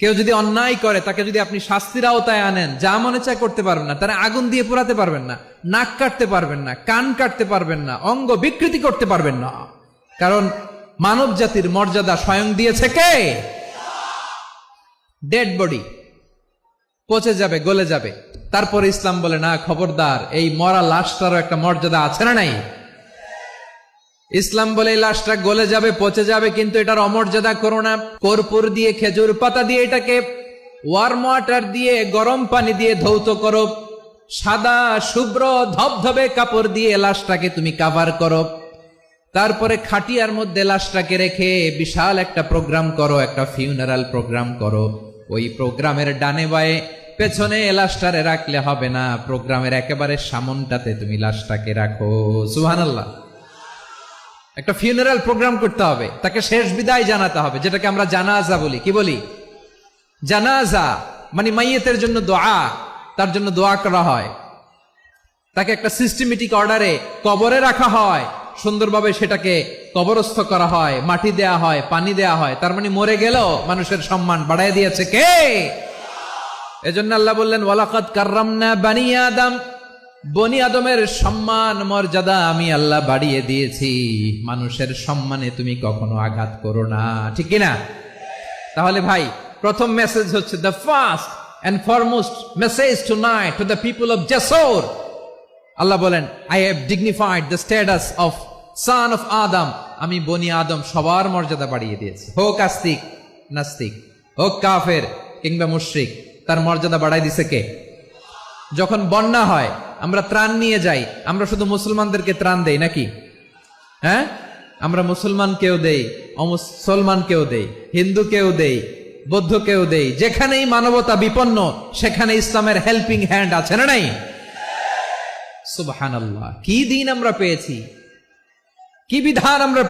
কেউ যদি অন্যায় করে তাকে যদি আপনি শাস্তির আওতায় আনেন, যা মনে চায় করতে পারবেন না, তারা আগুন দিয়ে পোড়াতে পারবেন না, নাক কাটতে পারবেন না, কান কাটতে পারবেন না, অঙ্গ বিকৃতি করতে পারবেন না। কারণ মানব জাতির মর্যাদা স্বয়ং দিয়েছে কে? ডেড বডি পচে যাবে, গলে যাবে। তারপরে ইসলাম বলে না, খবরদার, এই মরা লাশটারও একটা মর্যাদা আছে না নাই? ইসলাম বলে এই লাশটা গলে যাবে, পচে যাবে, কিন্তু এটার অমর্যাদা করো না। কর্পূর দিয়ে, খেজুর পাতা দিয়ে এটাকে ওয়ার্ম ওয়াটার দিয়ে, গরম পানি দিয়ে ধৌত করো, সাদা শুভ্র ধবধবে কাপড় দিয়ে লাশটাকে তুমি কাভার করো, তারপরে খাটিয়ার মধ্যে লাশটাকে রেখে বিশাল একটা প্রোগ্রাম করো, একটা ফিউনারাল প্রোগ্রাম করো। ওই প্রোগ্রামের ডানে বায়ে পেছনে লাশটারে রাখলে হবে না, প্রোগ্রামের একেবারে সামনটাতে তুমি লাশটাকে রাখো। সুবহানাল্লাহ। একটা ফিউনারাল প্রোগ্রাম করতে হবে, তাকে শেষ বিদায় জানাতে হবে, যেটাকে আমরা জানাজা বলি। কি বলি? জানাজা মানে মাইয়েতের জন্য দোয়া, তার জন্য দোয়া করা হয়, তাকে একটা সিস্টেমেটিক অর্ডারে কবরে রাখা হয়, সুন্দরভাবে সেটাকে কবরস্থ করা হয়, মাটি দেয়া হয়, পানি দেয়া হয়। তার মানে মরে গেল মানুষের সম্মান বাড়ায় দিয়েছে কে? এজন্য আল্লাহ বললেন ওয়ালাকাদ কাররামনা বানি আদম, বনি আদমের সম্মান মর্যাদা আমি আল্লাহ বাড়িয়ে দিয়েছি। মানুষের সম্মানে তুমি কখনো আঘাত করো না, ঠিক কিনা? তাহলে ভাই, প্রথম মেসেজ হচ্ছে, the first and foremost message tonight to the people of জাসর। আল্লাহ বলেন, I have dignified the status of son of Adam. আমি বনি আদম সবার মর্যাদা বাড়িয়ে দিয়েছি, হোক আস্তিক নাস্তিক, হোক কাফের কিংবা মুশরিক, তার মর্যাদা বাড়াই দিছে কে? যখন বন্যা হয় আমরা ত্রাণ নিয়ে যাই, আমরা শুধু মুসলমানদেরকে ত্রাণ দেই নাকি? হ্যাঁ, আমরা মুসলমানকেও দেই, অমুসলমানকেও দেই, হিন্দুকেও দেই, বৌদ্ধকেও দেই। যেখানেই মানবতা বিপন্ন সেখানে ইসলামের হেল্পিং হ্যান্ড আছে না নাই? সুবহানাল্লাহ। কি দিন আমরা পেয়েছি, কি বিধান আমরা